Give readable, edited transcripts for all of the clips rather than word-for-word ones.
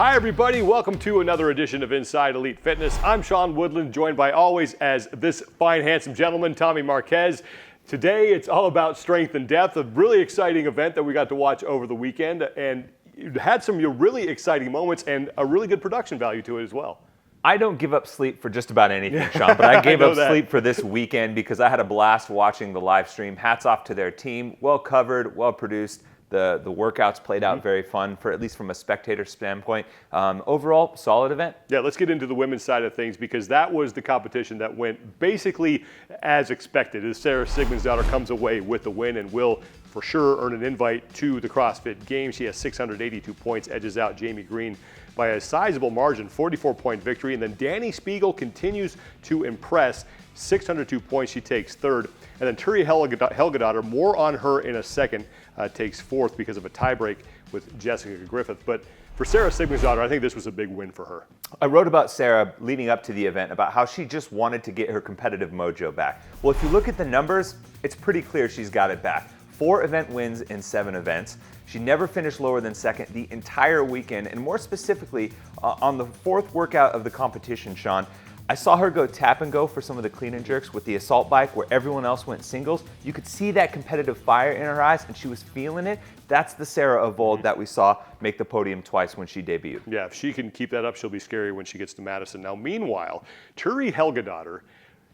Hi everybody, welcome to another edition of Inside Elite Fitness. I'm Sean Woodland, joined by always as this fine, handsome gentleman, Tommy Marquez. Today it's all about strength and depth, a really exciting event that we got to watch over the weekend, and you had some really exciting moments and a really good production value to it as well. I don't give up sleep for just about anything, Sean, but I gave up sleep for this weekend because I had a blast watching the live stream. Hats off to their team, well covered, well produced. The workouts played out very fun, for at least from a spectator standpoint. Overall, solid event. Yeah, let's get into the women's side of things because that was the competition that went basically as expected. As Sarah Sigmundsdottir comes away with the win and will for sure earn an invite to the CrossFit Games. She has 682 points, edges out Jamie Green by a sizable margin, 44-point victory. And then Dani Spiegel continues to impress, 602 points, she takes third. And then Turi Helgadottir, more on her in a second, takes fourth because of a tiebreak with Jessica Griffith. But for Sarah Sigmundsdottir, I think this was a big win for her. I wrote about Sarah leading up to the event about how she just wanted to get her competitive mojo back. Well, if you look at the numbers, it's pretty clear she's got it back. 4 event wins in 7 events. She never finished lower than second the entire weekend, and more specifically, on the 4th workout of the competition, Sean, I saw her go tap and go for some of the clean and jerks with the assault bike where everyone else went singles. You could see that competitive fire in her eyes and she was feeling it. That's the Sarah of old that we saw make the podium twice when she debuted. Yeah, if she can keep that up, she'll be scary when she gets to Madison. Now, meanwhile, Turi Helgadottir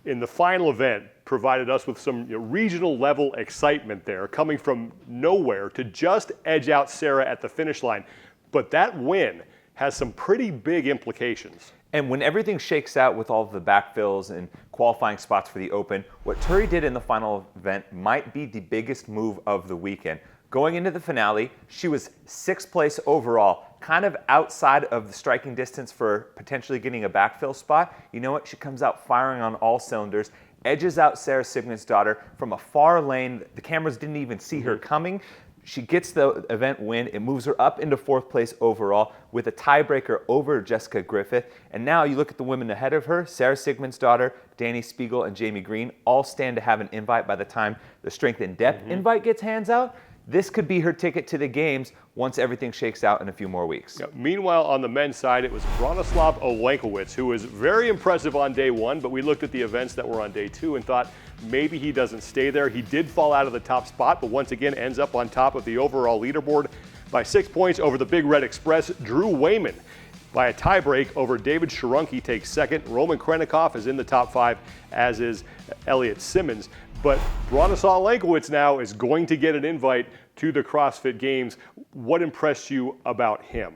in the final event provided us with some regional level excitement there, coming from nowhere to just edge out Sarah at the finish line. But that win has some pretty big implications. And when everything shakes out with all of the backfills and qualifying spots for the Open, what Turi did in the final event might be the biggest move of the weekend. Going into the finale, she was 6th place overall, kind of outside of the striking distance for potentially getting a backfill spot. You know what? She comes out firing on all cylinders, edges out Sarah Sigmundsdottir from a far lane. The cameras didn't even see her coming. She gets the event win. It moves her up into 4th place overall with a tiebreaker over Jessica Griffith. And now you look at the women ahead of her, Sarah Sigmundsdottir, Dani Spiegel, and Jamie Green all stand to have an invite by the time the strength and depth invite gets hands out. This could be her ticket to the games once everything shakes out in a few more weeks. Yeah, meanwhile, on the men's side, it was Bronislav Olenkowicz, who was very impressive on day 1, but we looked at the events that were on day 2 and thought maybe he doesn't stay there. He did fall out of the top spot, but once again ends up on top of the overall leaderboard by 6 points over the Big Red Express. Drew Wayman, by a tiebreak over David Sharunki, takes second. Roman Krennikov is in the top 5, as is Elliot Simmons. But Bronislav Olenkowicz now is going to get an invite to the CrossFit Games. What impressed you about him?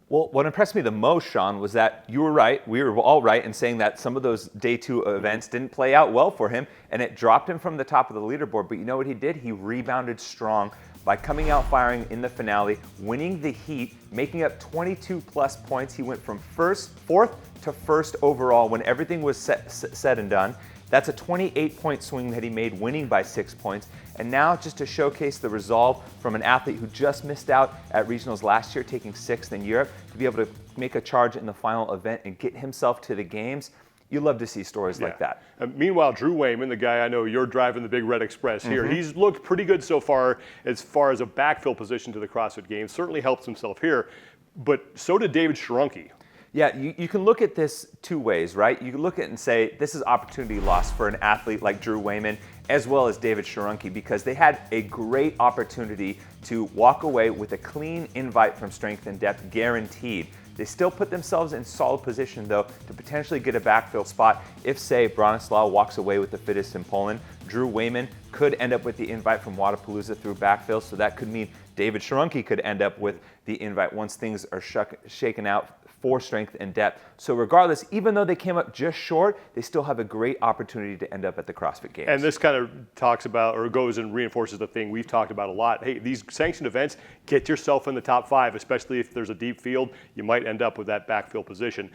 Well, what impressed me the most, Sean, was that you were right. We were all right in saying that some of those day 2 events didn't play out well for him, and it dropped him from the top of the leaderboard. But you know what he did? He rebounded strong by coming out firing in the finale, winning the heat, making up 22-plus points. He went from 4th to 1st overall when everything was said and done. That's a 28-point swing that he made, winning by 6 points. And now, just to showcase the resolve from an athlete who just missed out at regionals last year, taking 6th in Europe, to be able to make a charge in the final event and get himself to the games, you love to see stories like that. Meanwhile, Drew Wayman, the guy I know you're driving the Big Red Express here, he's looked pretty good so far as a backfill position to the CrossFit Games. Certainly helps himself here, but so did David Sharunki. Yeah, you can look at this 2 ways, right? You can look at it and say, this is opportunity lost for an athlete like Drew Wayman, as well as David Sharunki, because they had a great opportunity to walk away with a clean invite from Strength and Depth guaranteed. They still put themselves in solid position, though, to potentially get a backfill spot if, say, Bronislaw walks away with the fittest in Poland. Drew Wayman could end up with the invite from Wodapalooza through backfill, so that could mean David Sharunki could end up with the invite once things are shaken out for Strength and Depth. So regardless, even though they came up just short, they still have a great opportunity to end up at the CrossFit Games. And this kind of talks about, or goes and reinforces the thing we've talked about a lot. Hey, these sanctioned events, get yourself in the top 5, especially if there's a deep field. You might end up with that backfill position.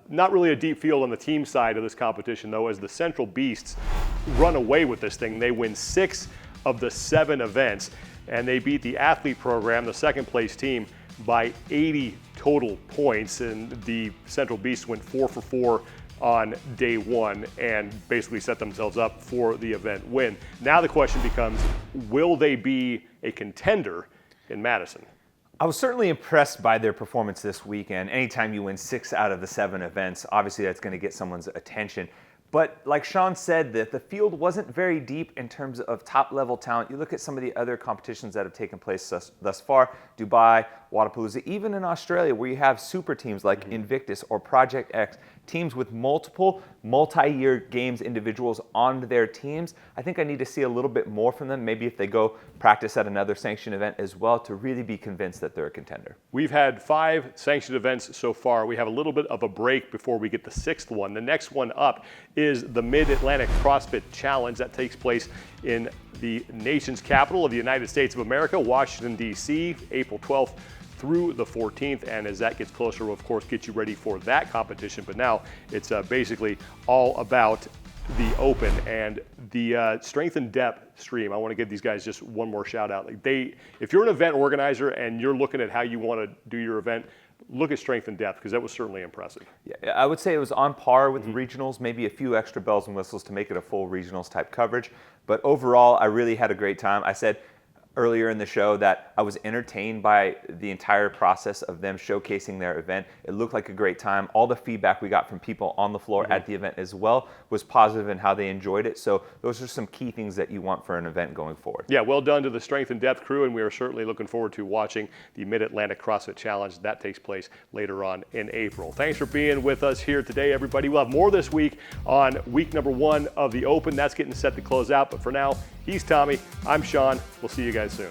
Not really a deep field on the team side of this competition, though, as the Central Beasts run away with this thing. They win 6 of the 7 events, and they beat the athlete program, the 2nd place team, by 80 total points, and the Central Beasts went 4 for 4 on day 1 and basically set themselves up for the event win. Now the question becomes, will they be a contender in Madison? I was certainly impressed by their performance this weekend. Anytime you win 6 out of the 7 events, obviously that's going to get someone's attention. But like Sean said, that the field wasn't very deep in terms of top-level talent. You look at some of the other competitions that have taken place thus far, Dubai, Wodapalooza, even in Australia, where you have super teams like Invictus or Project X, teams with multiple multi-year games individuals on their teams. I think I need to see a little bit more from them, maybe if they go practice at another sanctioned event as well, to really be convinced that they're a contender. We've had 5 sanctioned events so far. We have a little bit of a break before we get the 6th one. The next one up is the MidAtlantic CrossFit Challenge that takes place in the nation's capital of the United States of America, Washington, D.C., April 12th through the 14th, and as that gets closer, we'll of course get you ready for that competition. But now it's basically all about the Open and the strength and depth stream. I want to give these guys just one more shout out. If you're an event organizer and you're looking at how you want to do your event, look at strength and depth, because that was certainly impressive. Yeah, I would say it was on par with regionals, maybe a few extra bells and whistles to make it a full regionals type coverage. But overall, I really had a great time. I said earlier in the show that I was entertained by the entire process of them showcasing their event. It looked like a great time. All the feedback we got from people on the floor at the event as well was positive in how they enjoyed it. So those are some key things that you want for an event going forward. Yeah, well done to the Strength and Depth crew, and we are certainly looking forward to watching the MidAtlantic CrossFit Challenge. That takes place later on in April. Thanks for being with us here today, everybody. We'll have more this week on week number 1 of the Open. That's getting set to close out, but for now, he's Tommy, I'm Sean. We'll see you guys soon.